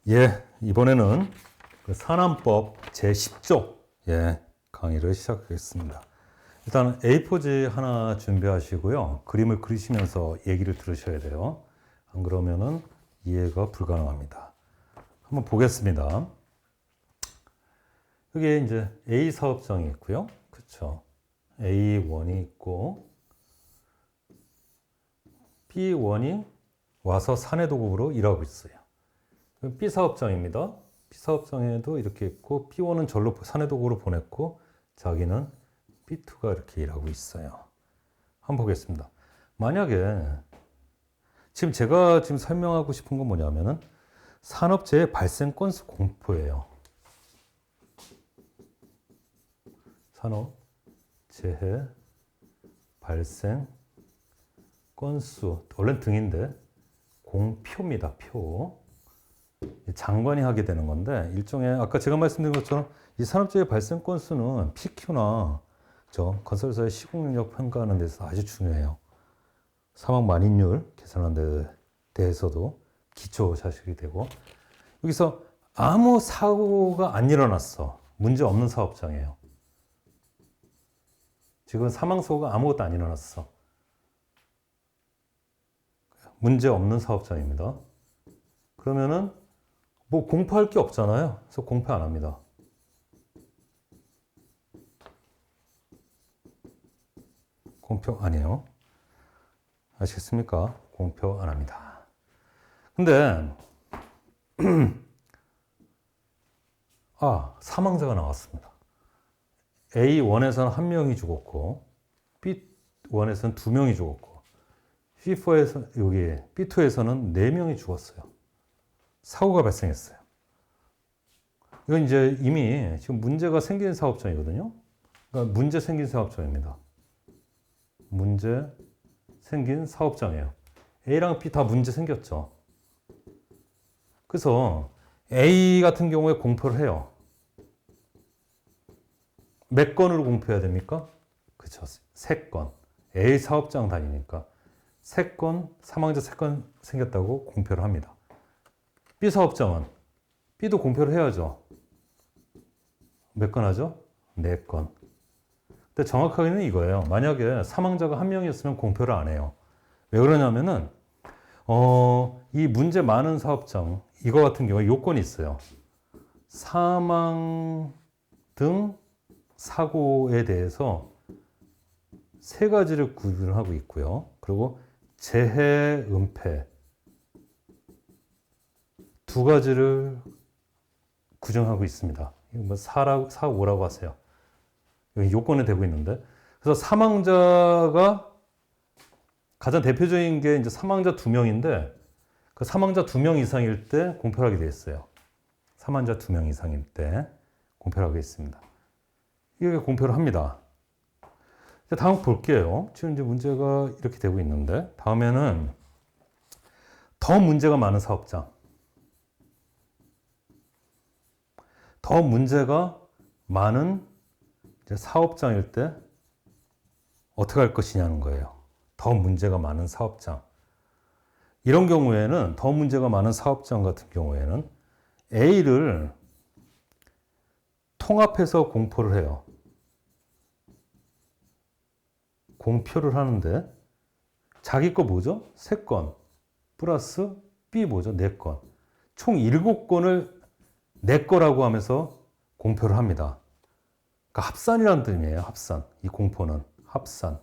예, 이번에는 그 산안법 제10조 강의를 시작하겠습니다. 일단 A4지 하나 준비하시고요. 그림을 그리시면서 얘기를 들으셔야 돼요. 안 그러면은 이해가 불가능합니다. 한번 보겠습니다. 여기 이제 A 사업장이 있고요. 그쵸? A1이 있고 B1이 와서 사내 도급으로 일하고 있어요. B 사업장입니다. B 사업장에도 이렇게 있고 B1은 절로 사내 도급으로 보냈고 자기는 B2가 이렇게 일하고 있어요. 한번 보겠습니다. 만약에 지금 제가 설명하고 싶은 건 뭐냐면은 산업재해 발생 건수 공포예요. 산업재해 발생 건수, 원래는 등인데 공표입니다. 표. 장관이 하게 되는 건데 일종의 아까 제가 말씀드린 것처럼 이 산업재해 발생 건수는 PQ나 건설사의 시공 능력 평가하는 데서 아주 중요해요. 사망 만인율 계산하는 데 대해서도 기초 자식이 되고 여기서 아무 사고가 안 일어났어. 문제 없는 사업장이에요. 지금 사망사고가 아무것도 안 일어났어. 문제 없는 사업장입니다. 그러면은 뭐 공표할 게 없잖아요. 그래서 공표 안 합니다. 공표 안 해요. 아시겠습니까? 공표 안 합니다. 근데 사망자가 나왔습니다. A1에서는 한 명이 죽었고 B1에서는 두 명이 죽었고 B2에서는 네 명이 죽었어요. 사고가 발생했어요. 이건 이제 이미 지금 문제가 생긴 사업장이거든요. 그러니까 문제 생긴 사업장입니다. 문제 생긴 사업장이에요. A랑 B 다 문제 생겼죠. 그래서 A 같은 경우에 공표를 해요. 몇 건으로 공표해야 됩니까? 그쵸. 3건. A 사업장 다니니까 3건, 사망자 3건 생겼다고 공표를 합니다. B 사업장은 B도 공표를 해야죠. 몇 건 하죠? 4건. 근데 정확하게는 이거예요. 만약에 사망자가 한 명이었으면 공표를 안 해요. 왜 그러냐면은 이 문제 많은 사업장 이거 같은 경우에 요건이 있어요. 사망 등 사고에 대해서 3가지를 구분을 하고 있고요. 그리고 재해, 은폐 2가지를 규정하고 있습니다. 이거 뭐 4,5라고 하세요. 여기 요건에 되고 있는데. 그래서 사망자가 가장 대표적인 게 이제 사망자 2명인데 그 사망자 2명 이상일 때 공표하게 되어 있어요. 사망자 2명 이상일 때 공표하게 있습니다. 이렇게 공표를 합니다. 다음 볼게요. 지금 이제 문제가 이렇게 되고 있는데 다음에는 더 문제가 많은 사업장. 더 문제가 많은 사업장일 때 어떻게 할 것이냐는 거예요. 더 문제가 많은 사업장. 이런 경우에는 더 문제가 많은 사업장 같은 경우에는 A를 통합해서 공표를 해요. 공표를 하는데 자기 거 뭐죠? 3건 플러스 B 뭐죠? 4건. 총 7건을 내 거라고 하면서 공표를 합니다. 그러니까 합산이라는 뜻이에요. 합산. 이 공표는 합산.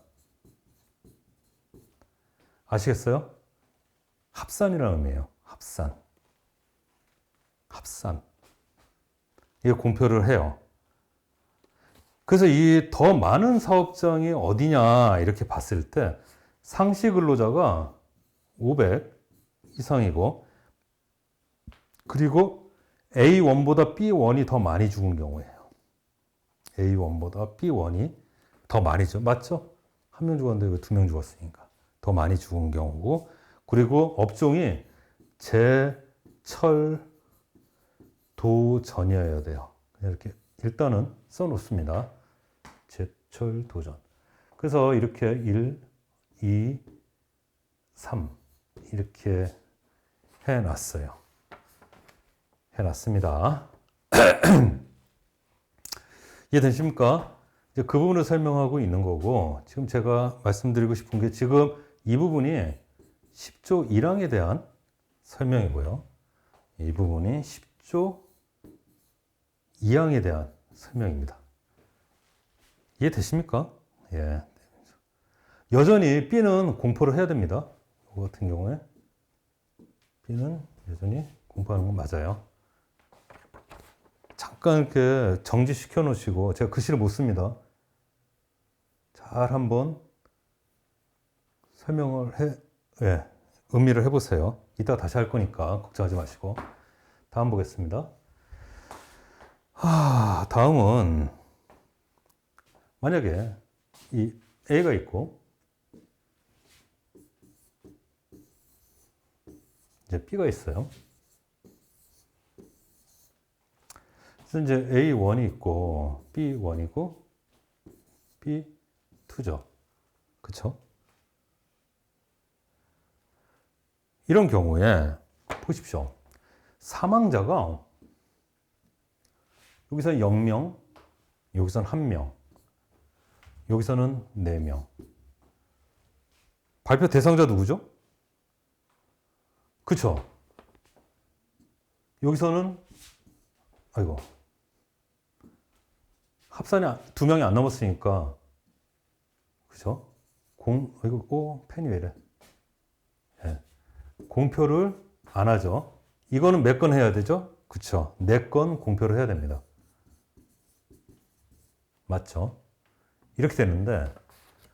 아시겠어요? 합산이라는 의미예요. 합산. 합산. 이게 공표를 해요. 그래서 이 더 많은 사업장이 어디냐 이렇게 봤을 때 상시 근로자가 500 이상이고 그리고 A1보다 B1이 더 많이 죽은 경우예요. A1보다 B1이 더 많이 죽 맞죠? 한 명 죽었는데 2명 죽었으니까 더 많이 죽은 경우고 그리고 업종이 제철 도전이어야 돼요. 이렇게 일단은 써놓습니다. 제철 도전. 그래서 이렇게 1, 2, 3 이렇게 해놨어요. 해놨습니다. 이해되십니까? 이제 그 부분을 설명하고 있는 거고, 지금 제가 말씀드리고 싶은 게 지금 이 부분이 10조 1항에 대한 설명이고요. 이 부분이 10조 2항에 대한 설명입니다. 이해되십니까? 예. 여전히 B는 공포를 해야 됩니다. 이거 같은 경우에 B는 여전히 공포하는 건 맞아요. 잠깐 이렇게 정지시켜 놓으시고, 제가 글씨를 못 씁니다. 잘 한번 설명을 음미를 해보세요. 이따 다시 할 거니까 걱정하지 마시고. 다음 보겠습니다. 다음은 만약에 이 A가 있고 이제 B가 있어요. 그래서 이제 A1이 있고 B1이고 B2죠. 그쵸? 이런 경우에 보십시오. 사망자가 여기서 0명, 여기서는 1명, 여기서는 4명. 발표 대상자 누구죠? 그쵸? 여기서는 합산이 2명이 안 넘었으니까, 그죠? 펜이 왜 이래? 예. 공표를 안 하죠. 이거는 몇 건 해야 되죠? 그쵸? 4건 공표를 해야 됩니다. 맞죠? 이렇게 되는데,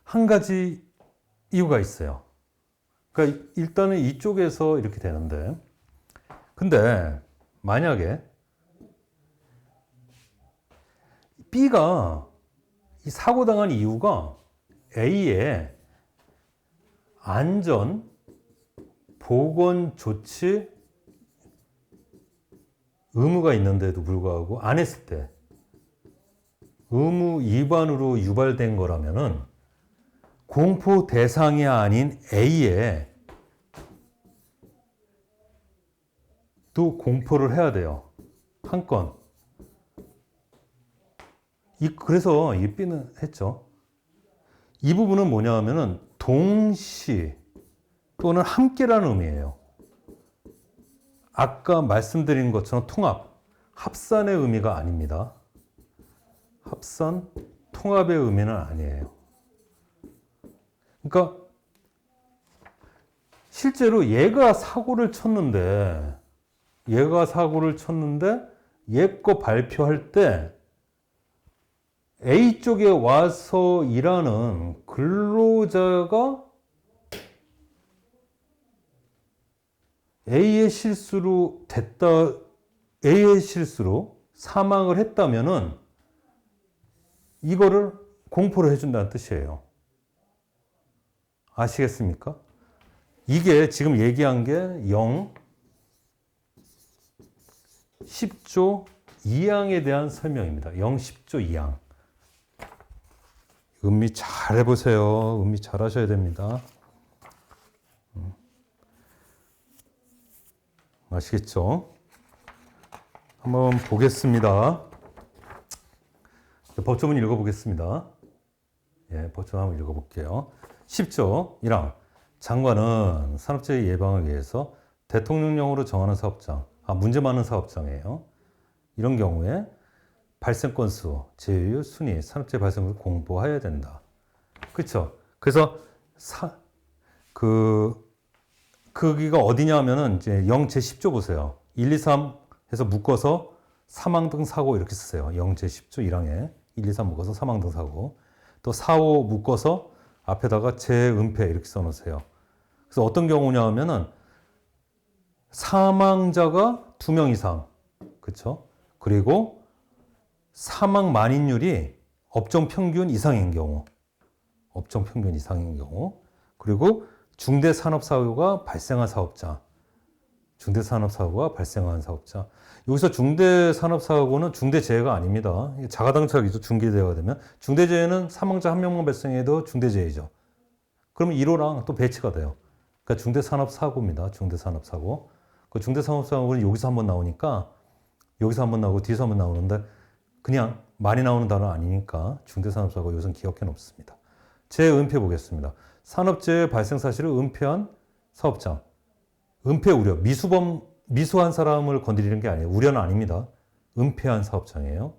한 가지 이유가 있어요. 그러니까 일단은 이쪽에서 이렇게 되는데, 근데 만약에 B가 이 사고당한 이유가 A의 안전, 보건 조치 의무가 있는데도 불구하고 안 했을 때 의무 위반으로 유발된 거라면은 공포 대상이 아닌 A에 또 공포를 해야 돼요. 한 건. 그래서 이 B는 했죠. 이 부분은 뭐냐 하면은 동시 또는 함께라는 의미예요. 아까 말씀드린 것처럼 통합, 합산의 의미가 아닙니다. 합산, 통합의 의미는 아니에요. 그러니까 실제로 얘가 사고를 쳤는데 얘 거 발표할 때 A 쪽에 와서 일하는 근로자가 A의 실수로 사망을 했다면은 이거를 공포를 해준다는 뜻이에요. 아시겠습니까? 이게 지금 얘기한 게 10조 2항에 대한 설명입니다. 10조 2항. 음미 잘 해보세요. 음미 잘 하셔야 됩니다. 아시겠죠? 한번 보겠습니다. 법조문 읽어보겠습니다. 예, 법조문 한번 읽어볼게요. 10조 1항. 장관은 산업재해 예방을 위해서 대통령령으로 정하는 사업장, 문제 많은 사업장이에요. 이런 경우에 발생 건수, 제휴, 순위, 산업재해 발생을 공보해야 된다. 그렇죠? 그래서 거기가 어디냐 하면은 이제 0 제10조 보세요. 1, 2, 3 해서 묶어서 사망 등 사고 이렇게 쓰세요. 0 제10조 1항에 1, 2, 3 묶어서 사망 등 사고. 또 4, 5 묶어서 앞에다가 재은폐 이렇게 써놓으세요. 그래서 어떤 경우냐 하면은 사망자가 2명 이상. 그렇죠? 그리고 사망 만인율이 업종 평균 이상인 경우. 그리고 중대산업사고가 발생한 사업자. 여기서 중대산업사고는 중대재해가 아닙니다. 자가당착이죠. 중대재해가 되면. 중대재해는 사망자 1명만 발생해도 중대재해죠. 그러면 1호랑 또 배치가 돼요. 그러니까 중대산업사고입니다. 중대산업사고. 그 중대산업사고는 여기서 한번 나오니까 여기서 한번 나오고 뒤에서 한번 나오는데 그냥 많이 나오는 단어 아니니까 중대산업사고 이것은 기억해 놓습니다. 제 은폐 보겠습니다. 산업재해 발생 사실을 은폐한 사업장. 은폐 우려. 미수한 사람을 건드리는 게 아니에요. 우려는 아닙니다. 은폐한 사업장이에요.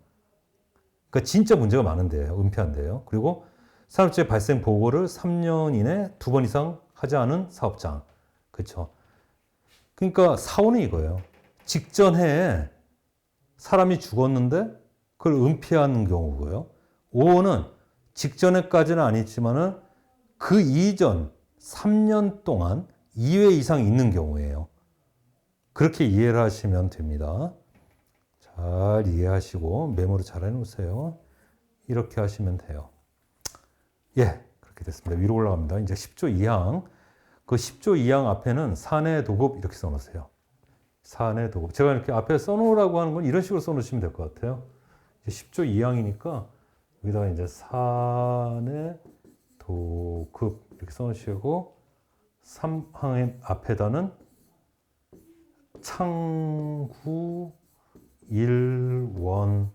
그러니까 진짜 문제가 많은데요. 은폐한데요. 그리고 산업재해 발생 보고를 3년 이내 2번 이상 하지 않은 사업장. 그렇죠. 그러니까 4호는 이거예요. 직전 해에 사람이 죽었는데 그걸 은폐하는 경우고요. 5호는 직전에까지는 아니지만은 그 이전 3년 동안 2회 이상 있는 경우예요. 그렇게 이해를 하시면 됩니다. 잘 이해하시고 메모를 잘 해놓으세요. 이렇게 하시면 돼요. 예, 그렇게 됐습니다. 위로 올라갑니다. 이제 10조 2항. 그 10조 2항 앞에는 사내 도급 이렇게 써놓으세요. 사내 도급. 제가 이렇게 앞에 써놓으라고 하는 건 이런 식으로 써놓으시면 될 것 같아요. 10조 2항이니까 여기다가 이제 사내 도급 이렇게 써놓으시고 3항의 앞에다는 창구 일원화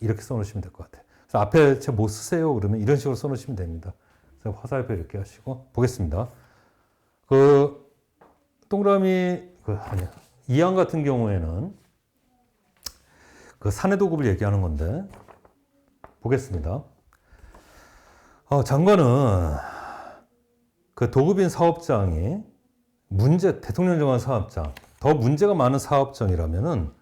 이렇게 써놓으시면 될 것 같아요. 그래서 앞에 제가 뭐 쓰세요? 그러면 이런 식으로 써놓으시면 됩니다. 그래서 화살표 이렇게 하시고 보겠습니다. 그 동그라미 아니야. 2항 같은 경우에는 그 사내도급을 얘기하는 건데 보겠습니다. 장관은 그 도급인 사업장이 대통령 정한 사업장, 더 문제가 많은 사업장이라면은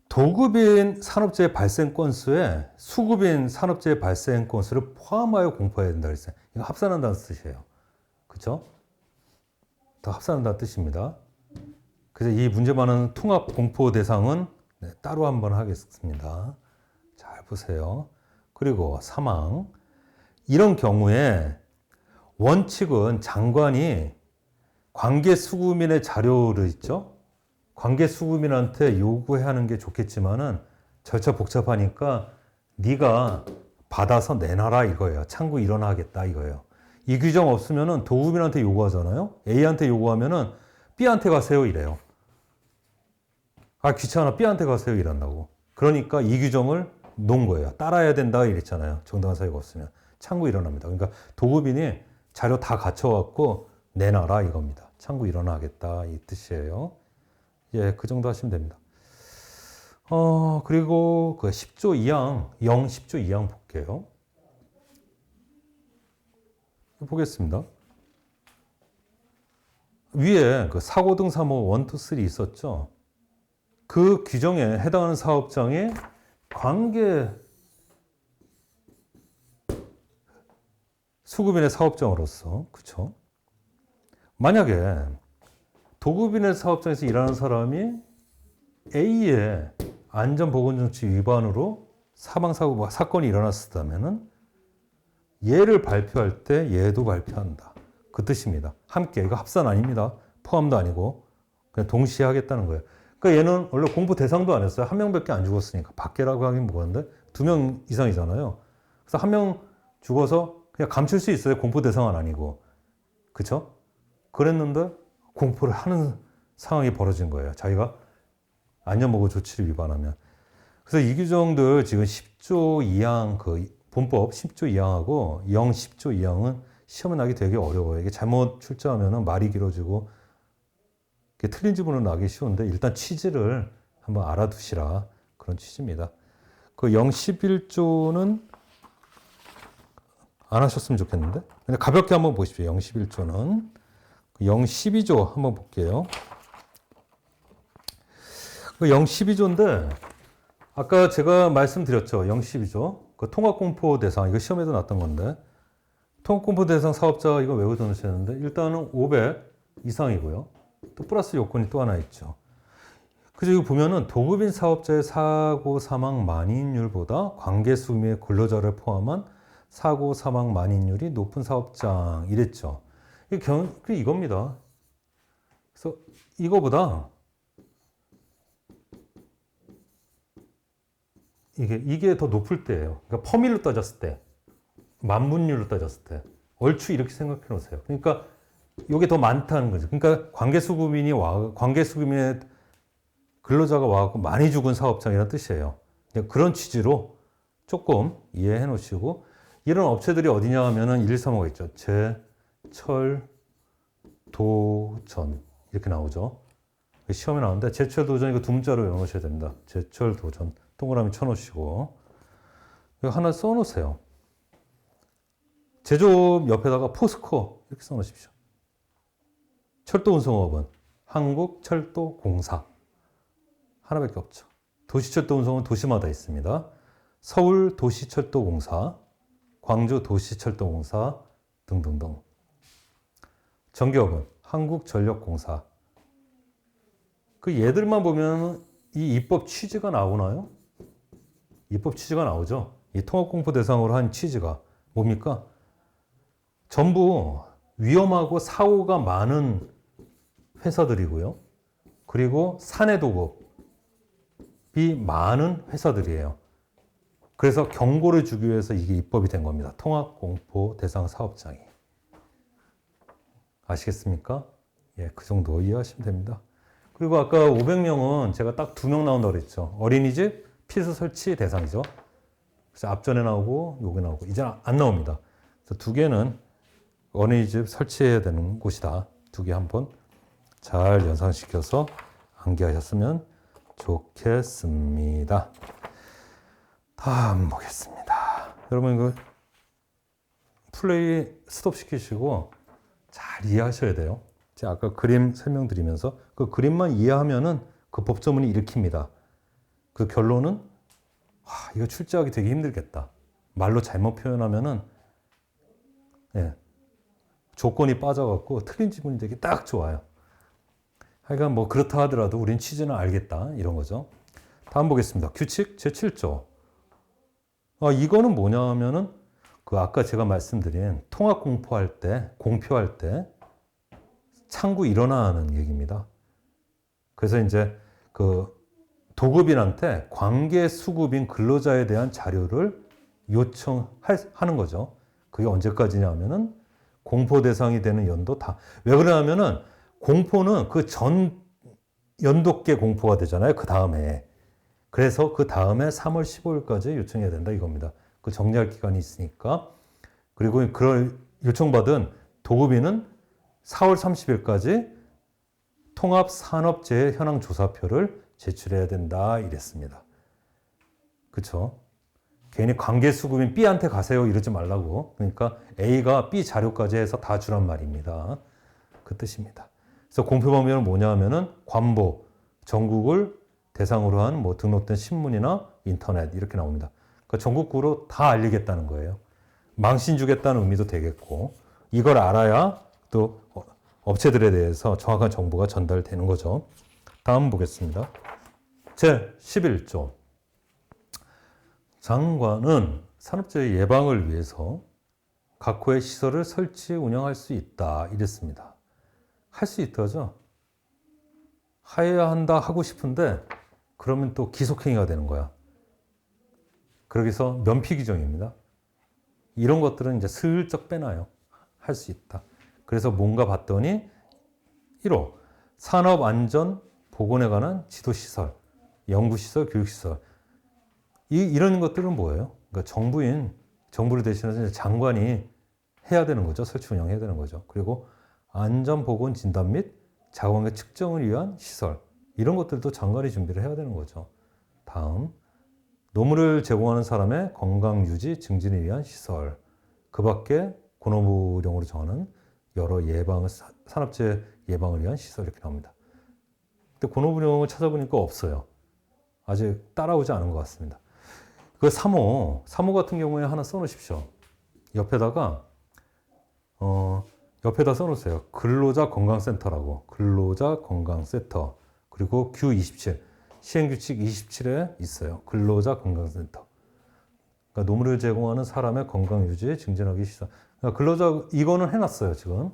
도급인 산업재해 발생 건수에 수급인 산업재해 발생 건수를 포함하여 공포해야 된다 그랬어요. 이거 합산한다는 뜻이에요. 그렇죠? 더 합산한다는 뜻입니다. 그래서 이 문제 많은 통합 공포 대상은 따로 한번 하겠습니다. 잘 보세요. 그리고 3항. 이런 경우에 원칙은 장관이 관계 수급인의 자료를 있죠. 관계 수급인한테 요구해야 하는 게 좋겠지만은 절차 복잡하니까 네가 받아서 내놔라 이거예요. 창구 일어나겠다 이거예요. 이 규정 없으면은 도급인한테 요구하잖아요. A한테 요구하면은 B한테 가세요 이래요. 아 귀찮아 B한테 가세요 이란다고. 그러니까 이 규정을 놓은 거예요. 따라야 된다 이랬잖아요. 정당한 사유가 없으면 창구 일어납니다. 그러니까 도급인이 자료 다 갖춰갖고 내놔라 이겁니다. 창구 일어나겠다 이 뜻이에요. 예, 그 정도 하시면 됩니다. 그리고 그 10조 2항, 10조 2항 볼게요. 보겠습니다. 위에 그 사고 등 3호 1, 2, 3 있었죠. 그 규정에 해당하는 사업장의 관계 수급인의 사업장으로서, 그렇죠? 만약에 도급인의 사업장에서 일하는 사람이 A의 안전보건정책 위반으로 사망사고 사건이 일어났었다면은 얘를 발표할 때 얘도 발표한다. 그 뜻입니다. 함께. 이거 합산 아닙니다. 포함도 아니고 그냥 동시에 하겠다는 거예요. 그러니까 얘는 원래 공부 대상도 안 했어요. 한 명밖에 안 죽었으니까. 밖에라고 하긴 뭐한데 2명 이상이잖아요. 그래서 한 명 죽어서 그냥 감출 수 있어요. 공포 대상은 아니고. 그쵸? 그랬는데 공포를 하는 상황이 벌어진 거예요. 자기가 안전보건 조치를 위반하면. 그래서 이 규정들 지금 10조 2항 그 본법 10조 2항하고 10조 2항은 시험에 나기 되게 어려워요. 이게 잘못 출제하면 말이 길어지고 틀린 지문은 나기 쉬운데 일단 취지를 한번 알아두시라 그런 취지입니다. 그 011조는 안 하셨으면 좋겠는데 그냥 가볍게 한번 보십시오. 011조는 012조 한번 볼게요. 그 012조인데 아까 제가 말씀드렸죠. 012조 그 통합공포 대상 이거 시험에도 났던 건데 통합공포 대상 사업자 이거 외우셔야 되는데 일단은 500 이상이고요. 또 플러스 요건이 또 하나 있죠. 그래서 이거 보면은 도급인 사업자의 사고 사망 만인율보다 관계 수임의 근로자를 포함한 사고 사망 만인율이 높은 사업장 이랬죠. 이게 이겁니다. 그래서 이거보다 이게 더 높을 때예요. 그러니까 퍼밀로 따졌을 때, 만분율로 따졌을 때, 얼추 이렇게 생각해 놓으세요. 그러니까 이게 더 많다는 거죠. 그러니까 관계수급인의 근로자가 와갖고 많이 죽은 사업장이라는 뜻이에요. 그런 취지로 조금 이해해 놓으시고, 이런 업체들이 어디냐 하면은 1, 2, 3호가 있죠. 제철, 도전. 이렇게 나오죠. 시험에 나오는데, 제철, 도전, 이거 두 문자로 외우셔야 됩니다. 제철, 도전. 동그라미 쳐놓으시고, 이거 하나 써놓으세요. 제조업 옆에다가 포스코 이렇게 써놓으십시오. 철도운송업은 한국철도공사. 하나밖에 없죠. 도시철도운송은 도시마다 있습니다. 서울도시철도공사, 광주도시철도공사 등등등. 전기업은 한국전력공사. 그 얘들만 보면 이 입법 취지가 나오나요? 입법 취지가 나오죠. 이 통합공포 대상으로 한 취지가 뭡니까? 전부 위험하고 사고가 많은 회사들이고요. 그리고 사내 도급이 많은 회사들이에요. 그래서 경고를 주기 위해서 이게 입법이 된 겁니다. 통합공포 대상 사업장이. 아시겠습니까? 예, 그 정도 이해하시면 됩니다. 그리고 아까 500명은 제가 딱 2명 나온다고 그랬죠. 어린이집 필수 설치 대상이죠. 그래서 앞전에 나오고 요게 나오고 이제 안 나옵니다. 그래서 2개는 어린이집 설치해야 되는 곳이다. 2개 한번 잘 연상시켜서 암기하셨으면 좋겠습니다. 다음 보겠습니다. 여러분 이거 플레이 스톱 시키시고 잘 이해하셔야 돼요. 제가 아까 그림 설명드리면서 그 그림만 이해하면은 그 법조문이 읽힙니다. 그 결론은 이거 출제하기 되게 힘들겠다. 말로 잘못 표현하면은 조건이 빠져갖고 틀린 지문이 되기 딱 좋아요. 하여간 뭐 그렇다 하더라도 우린 취지는 알겠다 이런 거죠. 다음 보겠습니다. 규칙 제7조. 이거는 뭐냐 하면은 그 아까 제가 말씀드린 통합 공포할 때, 공표할 때 창구 일어나는 얘기입니다. 그래서 이제 그 도급인한테 관계 수급인 근로자에 대한 자료를 요청하는 거죠. 그게 언제까지냐 하면은 공포 대상이 되는 연도 다. 왜 그러냐면은 공포는 그 전 연도께 공포가 되잖아요. 그 다음에. 그래서 그 다음에 3월 15일까지 요청해야 된다 이겁니다. 그 정리할 기간이 있으니까. 그리고 그걸 요청받은 도급인은 4월 30일까지 통합산업재해 현황 조사표를 제출해야 된다 이랬습니다. 그렇죠? 괜히 관계수급인 B한테 가세요 이러지 말라고. 그러니까 A가 B 자료까지 해서 다 주란 말입니다. 그 뜻입니다. 그래서 공표 범위는 뭐냐 하면은 관보, 전국을 대상으로 한 뭐 등록된 신문이나 인터넷 이렇게 나옵니다. 그러니까 전국구로 다 알리겠다는 거예요. 망신 주겠다는 의미도 되겠고 이걸 알아야 또 업체들에 대해서 정확한 정보가 전달되는 거죠. 다음 보겠습니다. 제11조. 장관은 산업재해 예방을 위해서 각호의 시설을 설치, 운영할 수 있다. 이랬습니다. 할 수 있다죠. 해야 한다 하고 싶은데 그러면 또 기속행위가 되는 거야. 그러기서 면피 규정입니다. 이런 것들은 이제 슬쩍 빼놔요. 할 수 있다. 그래서 뭔가 봤더니 1호 산업안전보건에 관한 지도시설, 연구시설, 교육시설 이런 것들은 뭐예요? 그러니까 정부를 대신해서 장관이 해야 되는 거죠. 설치 운영해야 되는 거죠. 그리고 안전보건 진단 및 자원의 측정을 위한 시설 이런 것들도 장관이 준비를 해야 되는 거죠. 다음 노무를 제공하는 사람의 건강 유지 증진을 위한 시설 그 밖에 권업무령으로 정하는 여러 산업재해 예방을 위한 시설 이렇게 나옵니다. 근데 권업무령을 찾아보니까 없어요. 아직 따라오지 않은 것 같습니다. 그 3호 같은 경우에 하나 써놓으십시오. 옆에다 써놓으세요. 근로자 건강센터라고. 근로자 건강센터. 그리고 규27. 시행규칙 27에 있어요. 근로자 건강센터. 그러니까 노무를 제공하는 사람의 건강 유지, 증진하기 시설. 그러니까 근로자, 이거는 해놨어요, 지금.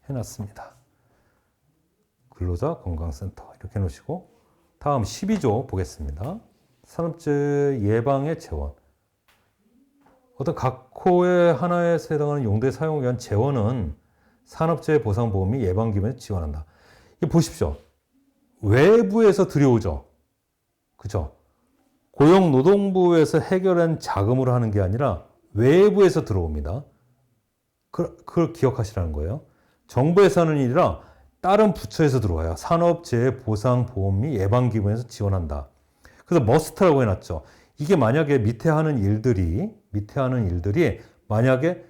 해놨습니다. 근로자 건강센터. 이렇게 해놓으시고. 다음 12조 보겠습니다. 산업재해 예방의 재원. 어떤 각호의 하나에 해당하는 용도의 사용을 위한 재원은 산업재해 보상보험이 예방기금에 지원한다. 이거 보십시오. 외부에서 들여오죠. 그죠? 고용노동부에서 해결한 자금으로 하는 게 아니라 외부에서 들어옵니다. 그걸 기억하시라는 거예요. 정부에서 하는 일이라 다른 부처에서 들어와요. 산업재해보상보험리 예방기금에서 지원한다. 그래서 머스트라고 해놨죠. 이게 만약에 밑에 하는 일들이 만약에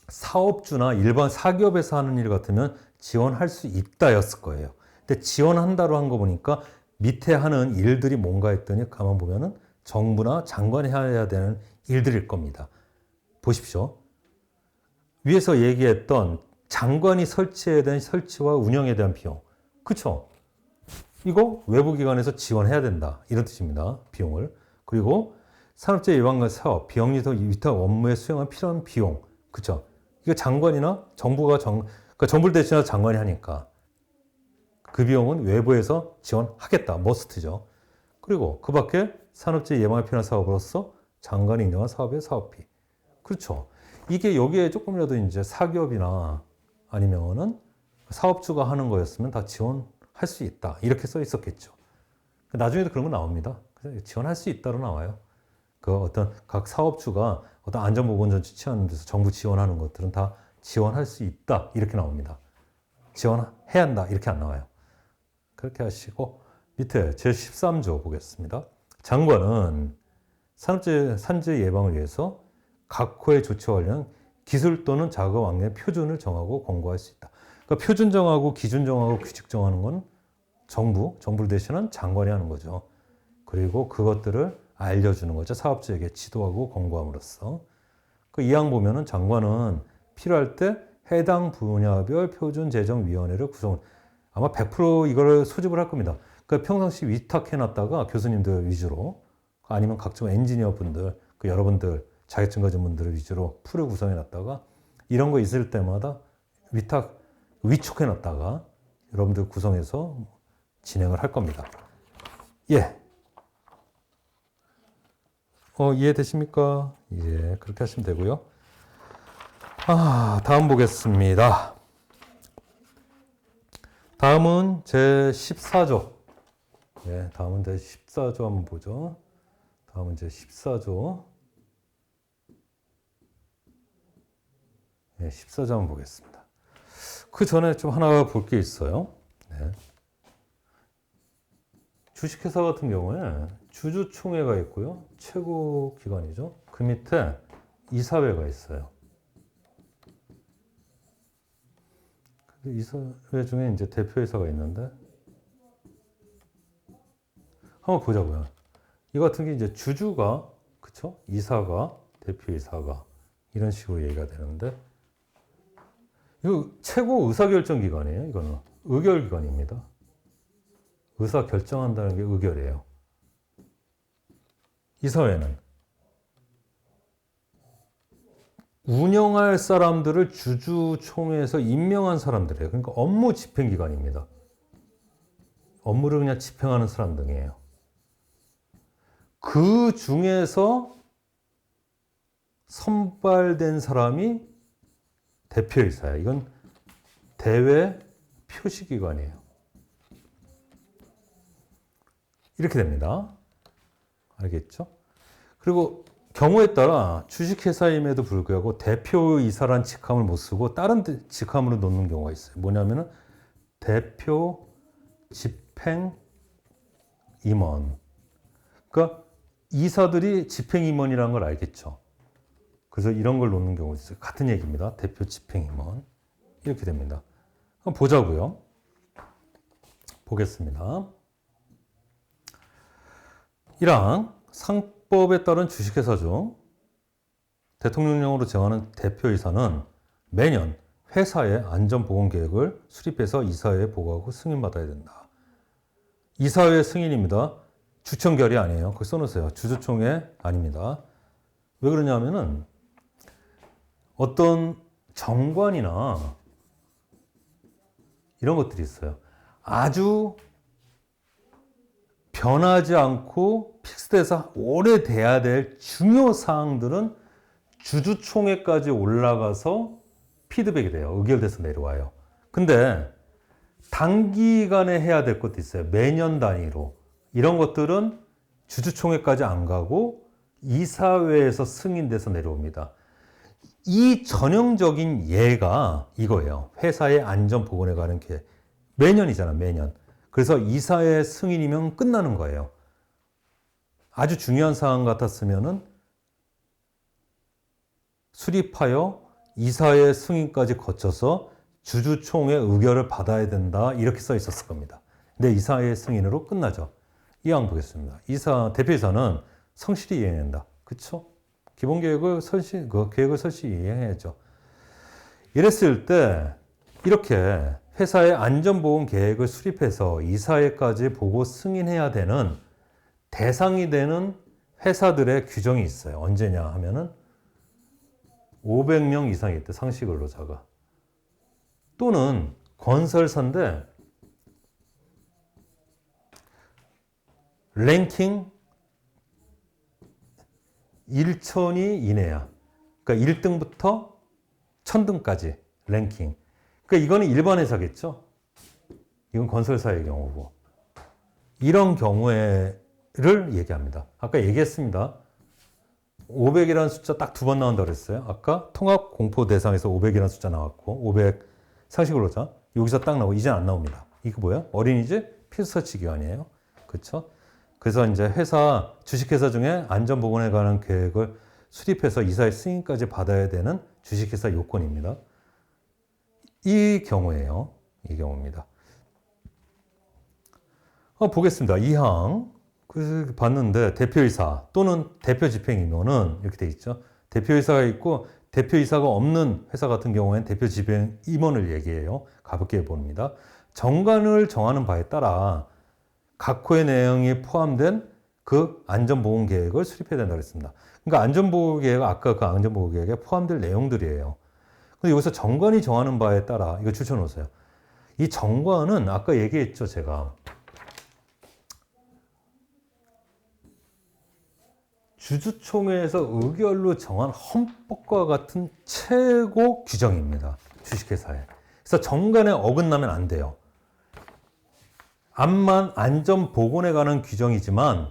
사업주나 일반 사기업에서 하는 일 같으면 지원할 수 있다였을 거예요. 근데 지원한다로 한 거 보니까 밑에 하는 일들이 뭔가 했더니 가만 보면은 정부나 장관이 해야 되는 일들일 겁니다. 보십시오. 위에서 얘기했던 장관이 설치해야 되는 설치와 운영에 대한 비용. 그쵸? 이거 외부기관에서 지원해야 된다. 이런 뜻입니다. 비용을. 그리고 산업재해 예방과 사업, 비영리적 위탁 업무에 수행한 필요한 비용. 그쵸? 이거 장관이나 그러니까 정부를 대신해서 장관이 하니까 그 비용은 외부에서 지원하겠다. 머스트죠. 그리고 그 밖에 산업재해 예방에 필요한 사업으로서 장관이 인정한 사업의 사업비. 그렇죠. 이게 여기에 조금이라도 이제 사기업이나 아니면은 사업주가 하는 거였으면 다 지원할 수 있다. 이렇게 써 있었겠죠. 나중에도 그런 거 나옵니다. 지원할 수 있다로 나와요. 그 어떤 각 사업주가 어떤 안전보건전치 취하는 데서 정부 지원하는 것들은 다 지원할 수 있다. 이렇게 나옵니다. 지원해야 한다. 이렇게 안 나와요. 그렇게 하시고 밑에 제13조 보겠습니다. 장관은 산재 예방을 위해서 각 호의 조치와 관련 기술 또는 작업 왕래의 표준을 정하고 권고할 수 있다. 그러니까 표준 정하고 기준 정하고 규칙 정하는 건 정부를 대신한 장관이 하는 거죠. 그리고 그것들을 알려주는 거죠. 사업주에게 지도하고 권고함으로써. 그 이항 보면은 장관은 필요할 때 해당 분야별 표준제정위원회를 구성. 아마 100% 이걸 소집을 할 겁니다. 그러니까 평상시 위탁해놨다가 교수님들 위주로 아니면 각종 엔지니어 분들, 여러분들 자격증 가진 분들을 위주로 풀을 구성해놨다가 이런 거 있을 때마다 위촉해놨다가 여러분들 구성해서 진행을 할 겁니다. 예. 이해되십니까? 예, 그렇게 하시면 되고요. 다음 보겠습니다. 다음은 제14조. 예, 다음은 제14조 한번 보죠. 다음은 제14조. 예, 14조 한번 보겠습니다. 그 전에 좀 하나 볼 게 있어요. 네. 주식회사 같은 경우에 주주총회가 있고요. 최고 기관이죠. 그 밑에 이사회가 있어요. 이사회 중에 이제 대표이사가 있는데 한번 보자고요. 이 같은 게 이제 주주가, 그쵸? 이사가, 대표이사가 이런 식으로 얘기가 되는데 이거 최고 의사결정기관이에요. 이거는 의결기관입니다. 의사 결정한다는 게 의결이에요. 이사회는 운영할 사람들을 주주총회에서 임명한 사람들이에요. 그러니까 업무 집행기관입니다. 업무를 그냥 집행하는 사람 등이에요. 그 중에서 선발된 사람이 대표이사예요. 이건 대외 표시기관이에요. 이렇게 됩니다. 알겠죠? 그리고 경우에 따라 주식회사임에도 불구하고 대표이사란 직함을 못 쓰고 다른 직함으로 놓는 경우가 있어요. 뭐냐면은 대표 집행임원. 그러니까 이사들이 집행임원이라는 걸 알겠죠. 그래서 이런 걸 놓는 경우가 있어요. 같은 얘기입니다. 대표 집행임원. 이렇게 됩니다. 한번 보자고요. 보겠습니다. 1항 상법에 따른 주식회사 중 대통령령으로 정하는 대표이사는 매년 회사의 안전보건계획을 수립해서 이사회에 보고하고 승인받아야 된다. 이사회 승인입니다. 주청결의 아니에요. 거기 써놓으세요. 주주총회 아닙니다. 왜 그러냐면은 어떤 정관이나 이런 것들이 있어요. 아주 변하지 않고 픽스돼서 오래 돼야 될 중요 사항들은 주주총회까지 올라가서 피드백이 돼요. 의결돼서 내려와요. 근데 단기간에 해야 될 것도 있어요. 매년 단위로. 이런 것들은 주주총회까지 안 가고 이사회에서 승인돼서 내려옵니다. 이 전형적인 예가 이거예요. 회사의 안전보건에 관한 계획. 매년이잖아, 매년. 그래서 이사회 승인이면 끝나는 거예요. 아주 중요한 사항 같았으면은 수립하여 이사회 승인까지 거쳐서 주주총회 의결을 받아야 된다. 이렇게 써 있었을 겁니다. 근데 이사회 승인으로 끝나죠. 이항 보겠습니다. 대표이사는 성실히 이행한다. 그쵸? 기본 계획을 계획을 설치 이행해야죠. 이랬을 때, 이렇게 회사의 안전보건 계획을 수립해서 이사회까지 보고 승인해야 되는 대상이 되는 회사들의 규정이 있어요. 언제냐 하면은 500명 이상일 때 상시 근로자가. 또는 건설사인데 랭킹 1,000위 이내야. 그러니까 1등부터 1,000등까지 랭킹. 그러니까 이거는 일반 회사겠죠. 이건 건설사의 경우고. 이런 경우를 얘기합니다. 아까 얘기했습니다. 500이라는 숫자 딱 두 번 나온다고 그랬어요. 아까 통합 공포 대상에서 500이라는 숫자 나왔고 500 상시 근로자 여기서 딱 나오고 이제는 안 나옵니다. 이거 뭐야? 어린이집 필수 설치 기간이에요. 그렇죠? 그래서 이제 회사 주식회사 중에 안전보건에 관한 계획을 수립해서 이사회 승인까지 받아야 되는 주식회사 요건입니다. 이 경우예요. 이 경우입니다. 보겠습니다. 2항. 그래서 봤는데 대표이사 또는 대표집행임원은 이렇게 돼 있죠. 대표이사가 있고 대표이사가 없는 회사 같은 경우에는 대표집행임원을 얘기해요. 가볍게 봅니다. 정관을 정하는 바에 따라 각 호의 내용이 포함된 그 안전보건 계획을 수립해야 된다고 했습니다. 그러니까 안전보건 계획, 아까 그 안전보건 계획에 포함될 내용들이에요. 근데 여기서 정관이 정하는 바에 따라 이거 줄쳐놓으세요. 이 정관은 아까 얘기했죠, 제가. 주주총회에서 의결로 정한 헌법과 같은 최고 규정입니다. 주식회사에. 그래서 정관에 어긋나면 안 돼요. 암만 안전보건에 관한 규정이지만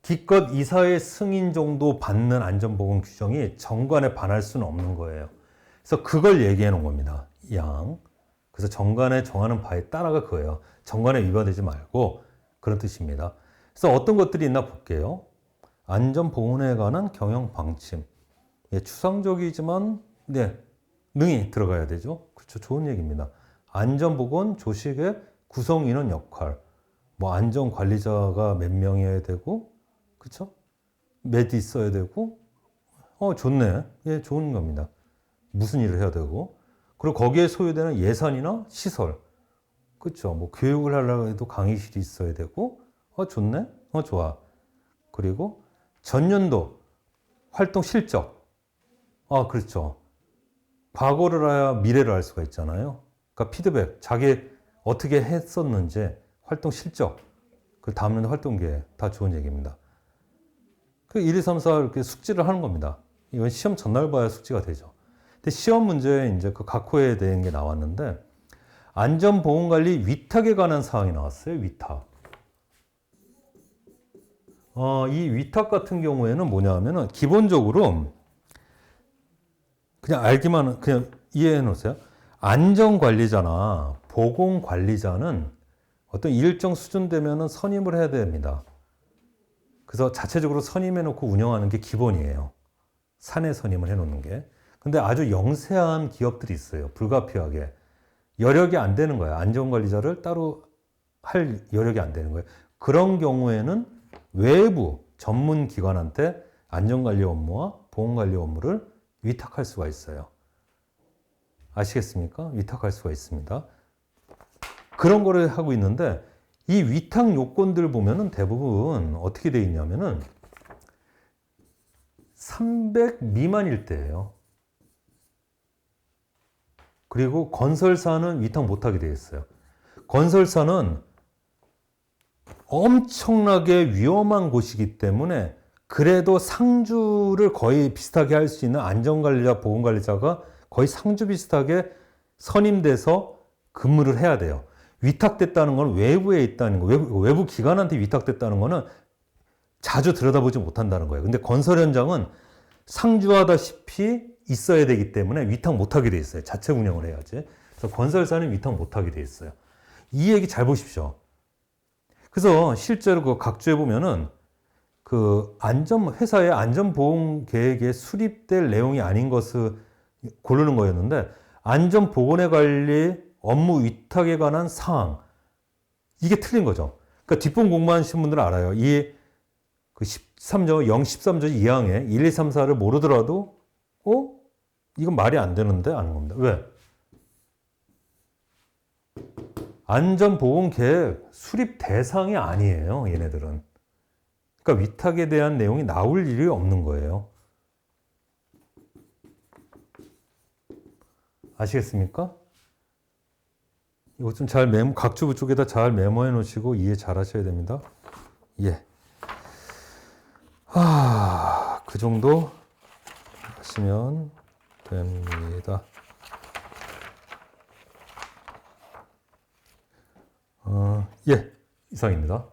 기껏 이사회 승인 정도 받는 안전보건 규정이 정관에 반할 수는 없는 거예요. 그래서 그걸 얘기해 놓은 겁니다. 그래서 정관에 정하는 바에 따라가 그거예요. 정관에 위반되지 말고 그런 뜻입니다. 그래서 어떤 것들이 있나 볼게요. 안전보건에 관한 경영 방침. 추상적이지만 능이 들어가야 되죠. 그렇죠. 좋은 얘기입니다. 안전보건 조직의 구성인원 역할. 안전관리자가 몇 명이어야 되고, 그렇죠? 몇 있어야 되고, 좋네. 좋은 겁니다. 무슨 일을 해야 되고, 그리고 거기에 소요되는 예산이나 시설, 그렇죠? 교육을 하려고 해도 강의실이 있어야 되고, 좋네. 좋아. 그리고 전년도 활동 실적. 그렇죠. 과거를 알아야 미래를 알 수가 있잖아요. 그러니까 피드백, 자기 어떻게 했었는지, 활동 실적, 그 다음 년 활동 계획, 다 좋은 얘기입니다. 1, 2, 3, 4 이렇게 숙지를 하는 겁니다. 이건 시험 전날 봐야 숙지가 되죠. 근데 시험 문제에 이제 그 각 호에 대한 게 나왔는데, 안전보건관리 위탁에 관한 사항이 나왔어요. 위탁. 이 위탁 같은 경우에는 뭐냐 하면은, 기본적으로, 그냥 이해해 놓으세요. 안전관리자나 보건관리자는 어떤 일정 수준 되면은 선임을 해야 됩니다. 그래서 자체적으로 선임해 놓고 운영하는 게 기본이에요. 사내 선임을 해 놓는 게. 근데 아주 영세한 기업들이 있어요. 불가피하게. 여력이 안 되는 거예요. 안전관리자를 따로 할 여력이 안 되는 거예요. 그런 경우에는 외부 전문 기관한테 안전관리 업무와 보건관리 업무를 위탁할 수가 있어요. 아시겠습니까? 위탁할 수가 있습니다. 그런 거를 하고 있는데, 이 위탁 요건들 보면은 대부분 어떻게 되어 있냐면은 300 미만일 때예요. 그리고 건설사는 위탁 못하게 되어 있어요. 건설사는 엄청나게 위험한 곳이기 때문에 그래도 상주를 거의 비슷하게 할 수 있는 안전관리자, 보건관리자가 거의 상주 비슷하게 선임돼서 근무를 해야 돼요. 위탁됐다는 건 외부에 있다는 거, 외부 기관한테 위탁됐다는 거는 자주 들여다보지 못한다는 거예요. 근데 건설 현장은 상주하다시피 있어야 되기 때문에 위탁 못하게 돼 있어요. 자체 운영을 해야지. 그래서 건설사는 위탁 못하게 돼 있어요. 이 얘기 잘 보십시오. 그래서 실제로 그 각주에 보면은 그 회사의 안전보험 계획에 수립될 내용이 아닌 것을 고르는 거였는데, 안전보건에 관리 업무 위탁에 관한 사항, 이게 틀린 거죠. 그러니까 뒷본 공부하신 분들은 알아요. 이 그 13조, 013조 2항에 1, 2, 3, 4를 모르더라도 이건 말이 안 되는데 하는 겁니다. 왜? 안전보건 계획 수립 대상이 아니에요, 얘네들은. 그러니까 위탁에 대한 내용이 나올 일이 없는 거예요. 아시겠습니까? 이거 좀 잘 각주부 쪽에다 잘 메모해 놓으시고 이해 잘 하셔야 됩니다. 예. 그 정도 하시면 됩니다. 예, 이상입니다.